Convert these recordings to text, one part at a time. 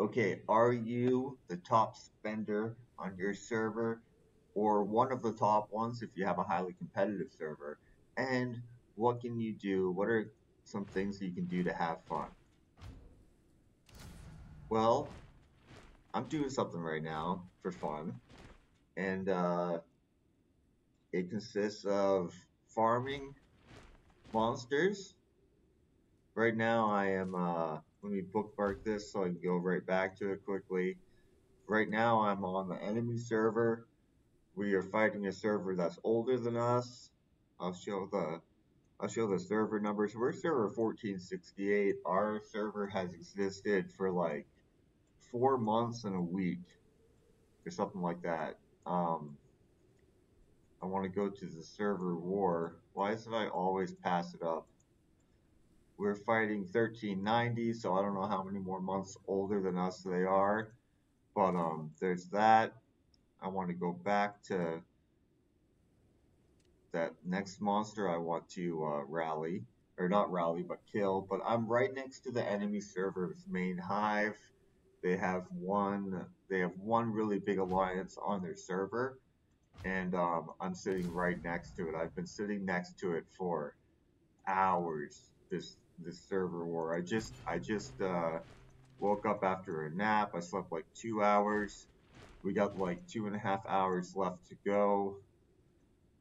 Okay, are you the top spender on your server or one of the top ones if you have a highly competitive server? And what can you do? What are some things that you can do to have fun? Well, I'm doing something right now for fun, and it consists of farming monsters. Right now, I am, let me bookmark this so I can go right back to it quickly. Right now, I'm on the enemy server. We are fighting a server that's older than us. I'll show the I'll show the server numbers. We're server 1468. Our server has existed for like 4 months and a week or something like that. Um, I want to go to the server war. Why is it I always pass it up? We're fighting 1390, so I don't know how many more months older than us they are. But there's that. I want to go back to that next monster I want to rally, or not rally, but kill. But I'm right next to the enemy server's main hive. They have one really big alliance on their server, and I'm sitting right next to it. I've been sitting next to it for hours. This server war. I just woke up after a nap. I slept like 2 hours. We got like 2.5 hours left to go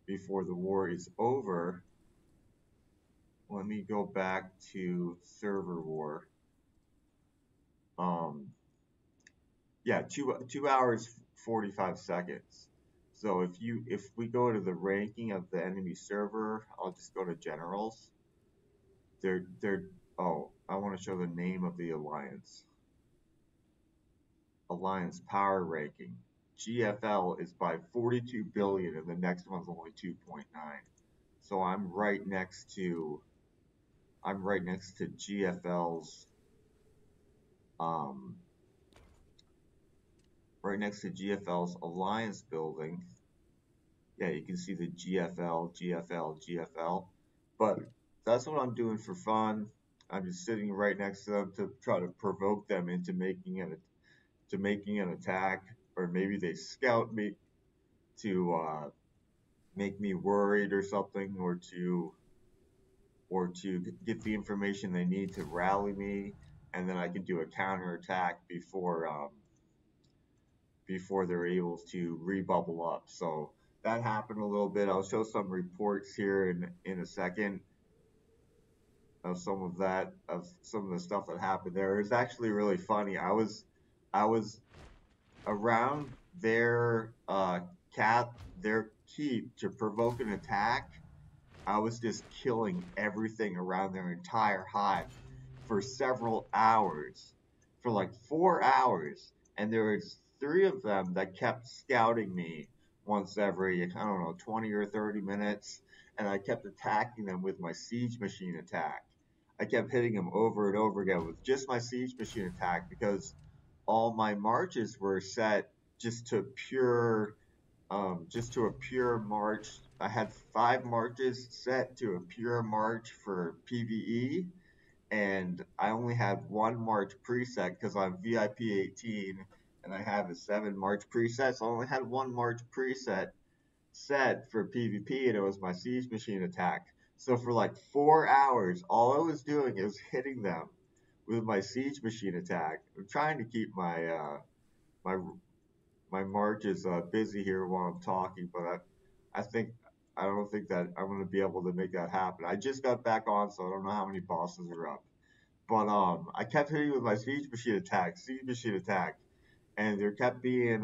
before the war is over. Let me go back to server war. Um, yeah, 2 hours 45 seconds. So if we go to the ranking of the enemy server, I'll just go to generals. They're oh, I want to show the name of the alliance. Alliance power ranking. GFL is by 42 billion, and the next one's only 2.9. So I'm right next to GFL's um, right next to GFL's alliance building. Yeah, you can see the GFL, GFL, GFL. But that's what I'm doing for fun. I'm just sitting right next to them to try to provoke them into making an attack, or maybe they scout me to make me worried or something, or to get the information they need to rally me, and then I can do a counterattack before they're able to rebubble up. So that happened a little bit. I'll show some reports here in a second of some of the stuff that happened there. It was actually really funny. I was around cat their keep to provoke an attack. I was just killing everything around their entire hive for several hours, for like 4 hours, and there was three of them that kept scouting me once every, I don't know, 20 or 30 minutes, and I kept attacking them with my siege machine attack. I kept hitting them over and over again with just my siege machine attack because all my marches were set just to pure just to a pure march. I had 5 marches set to a pure march for PvE, and I only had one march preset because I'm VIP 18 and I have a 7 march preset. So I only had one march preset set for PvP, and it was my siege machine attack. So for like 4 hours, all I was doing is hitting them with my siege machine attack. I'm trying to keep my my March is busy here while I'm talking, but I think I don't think that I'm going to be able to make that happen. I just got back on, so I don't know how many bosses are up. But I kept hitting with my siege machine attack, and there kept being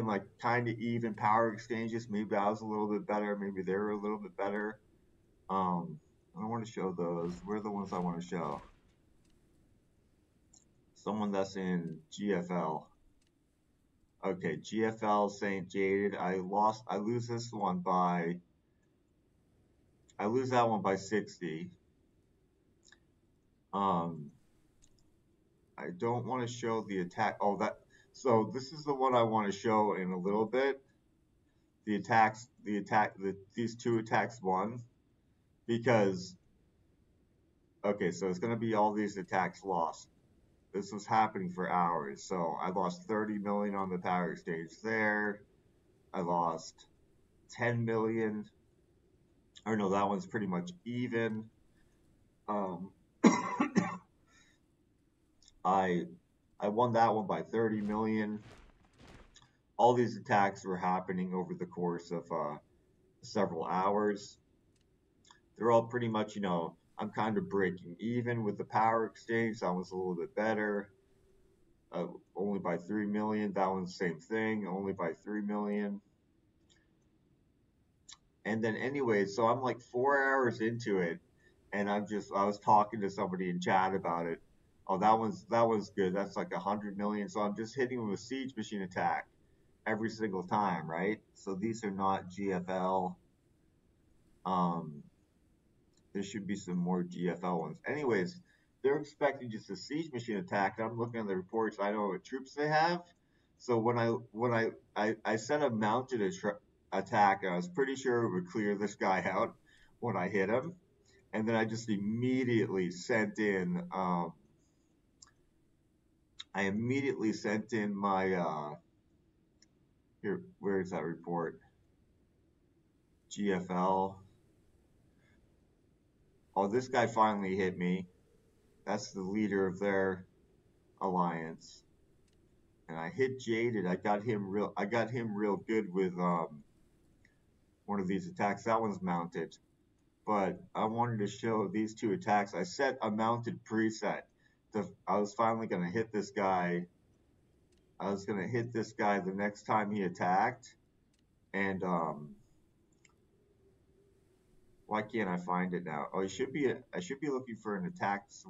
like kind of even power exchanges. Maybe I was a little bit better, maybe they were a little bit better. Um, I don't want to show those. Where are the ones I want to show? Someone that's in GFL. Okay, GFL St. Jaded. I lose that one by 60. Um, I don't want to show the attack. So this is the one I want to show in a little bit. These two attacks won because, okay, so it's going to be all these attacks lost. This was happening for hours. So I lost 30 million on the power exchange there. I lost 10 million. Or no, that one's pretty much even. Um, I I won that one by 30 million. All these attacks were happening over the course of several hours. They're all pretty much, I'm kind of breaking even with the power exchange. That one's a little bit better. Only by 3 million. That one's the same thing, only by 3 million. And then anyway, so I'm like 4 hours into it, and I was talking to somebody in chat about it. Oh, that one's good. That's like 100 million. So I'm just hitting with a siege machine attack every single time, right? So these are not GFL. Um, there should be some more GFL ones. Anyways, they're expecting just a siege machine attack. I'm looking at the reports. I know what troops they have. So when I set a mounted attack, and I was pretty sure it would clear this guy out when I hit him, and then I just immediately sent in. I immediately sent in my here. Where is that report? GFL. Oh, this guy finally hit me. That's the leader of their alliance. And I hit Jaded. I got him real good with one of these attacks. That one's mounted. But I wanted to show these two attacks. I set a mounted preset. I was finally gonna hit this guy. I was gonna hit this guy the next time he attacked. And why can't I find it now? Oh, I should be looking for an attacks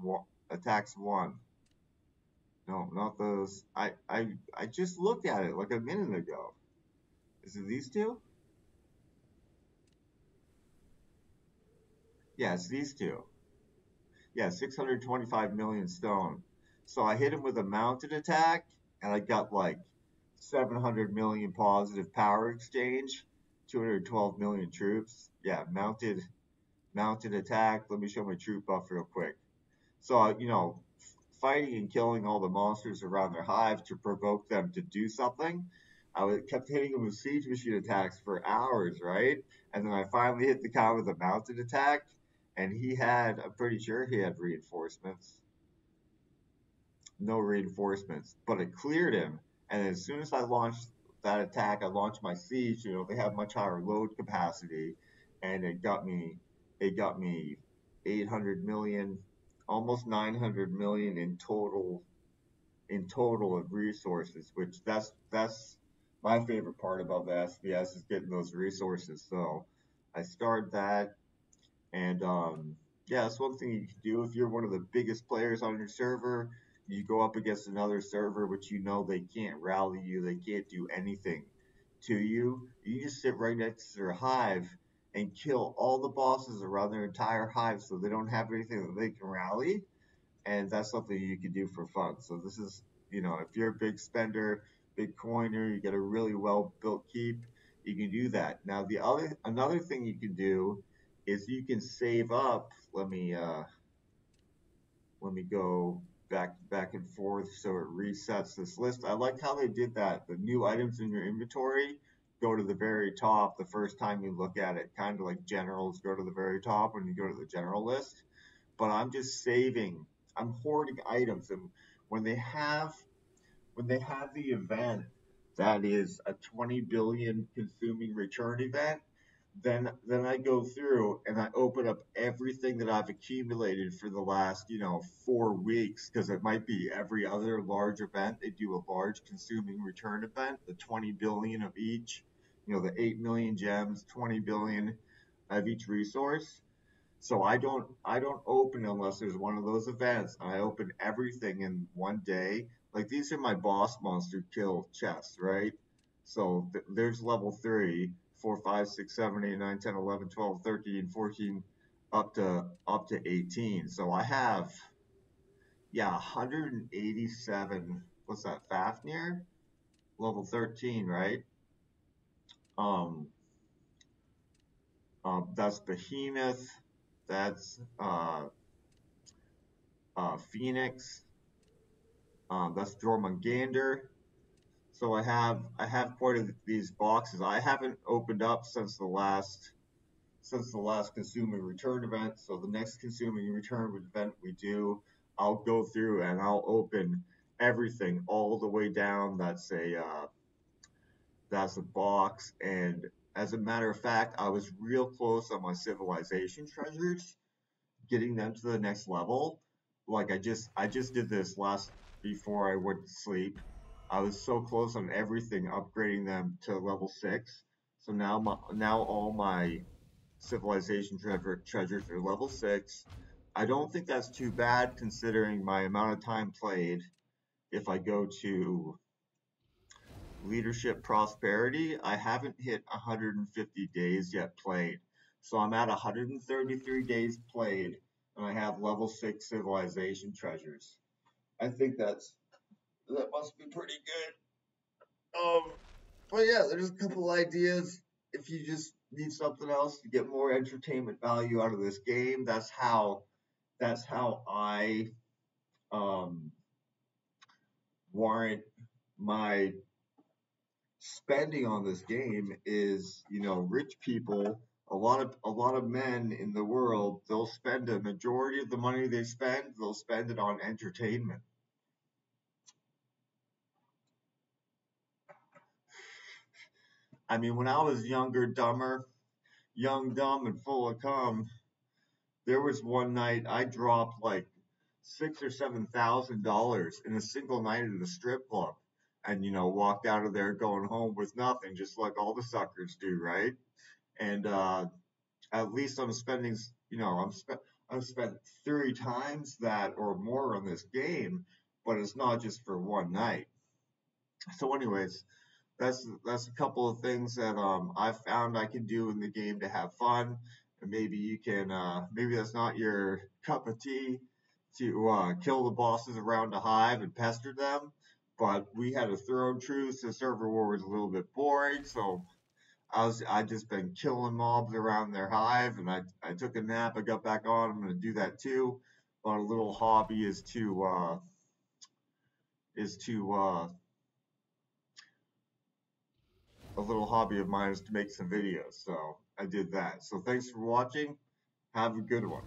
one. No, not those. I just looked at it like a minute ago. Is it these two? Yeah, it's these two. Yeah, 625 million stone. So I hit him with a mounted attack, and I got like 700 million positive power exchange, 212 million troops. Yeah, mounted attack. Let me show my troop buff real quick. So, fighting and killing all the monsters around their hive to provoke them to do something. Kept hitting them with siege machine attacks for hours, right? And then I finally hit the guy with a mounted attack, and I'm pretty sure he had reinforcements. No reinforcements, but it cleared him. And as soon as I launched that attack, I launched my siege. They have much higher load capacity, and it got me 800 million, almost 900 million in total of resources. Which that's my favorite part about the SBS is getting those resources. So I started that, and yeah, that's one thing you can do if you're one of the biggest players on your server. You go up against another server, which they can't rally you, they can't do anything to you. You just sit right next to their hive and kill all the bosses around their entire hive, so they don't have anything that they can rally, and that's something you can do for fun. So this is, if you're a big spender, big coiner, you get a really well built keep, you can do that. Now another thing you can do is you can save up. Let me go back and forth so it resets this list. I like how they did that. The new items in your inventory go to the very top the first time you look at it, kind of like generals go to the very top when you go to the general list. But I'm just saving. I'm hoarding items, and when they have the event that is a 20 billion consuming return event, then I go through and I open up everything that I've accumulated for the last 4 weeks, because it might be every other large event. They do a large consuming return event, the 20 billion of each, the 8 million gems, 20 billion of each resource. So I don't open unless there's one of those events. I open everything in one day. Like, these are my boss monster kill chests, right? So there's level 3, 4, 5, 6, 7, 8, 9, 10, 11, 12, 13, 14, up to 18. So I have, yeah, 187. What's that, Fafnir? Level 13, right? Um that's Behemoth. That's Phoenix. That's Jormungandr. So I have quite a, these boxes. I haven't opened up since the last consuming return event. So the next consuming return event we do, I'll go through and I'll open everything all the way down. That's a box. And as a matter of fact, I was real close on my civilization treasures, getting them to the next level. Like I just did this last before I went to sleep. I was so close on everything, upgrading them to level 6. So now all my civilization treasures are level 6. I don't think that's too bad considering my amount of time played. If I go to leadership prosperity, I haven't hit 150 days yet played. So I'm at 133 days played and I have level 6 civilization treasures. I think that must be pretty good. But yeah, there's a couple ideas. If you just need something else to get more entertainment value out of this game, that's how I um, warrant my spending on this game is, rich people, a lot of men in the world, they'll spend a majority of the money they spend, they'll spend it on entertainment. I mean, when I was younger, dumber, young, dumb, and full of cum, there was one night I dropped like $6,000 or $7,000 in a single night at a strip club, and walked out of there going home with nothing, just like all the suckers do, right? And at least I'm spending, I've spent 3 times that or more on this game, but it's not just for one night. So, anyways, that's a couple of things that I found I can do in the game to have fun, and maybe you can maybe that's not your cup of tea to kill the bosses around a hive and pester them, but we had a thorough truce. The server war was a little bit boring, so I just been killing mobs around their hive, and I took a nap. I got back on. I'm gonna do that too. But a little hobby is to a little hobby of mine is to make some videos. So I did that. So thanks for watching. Have a good one.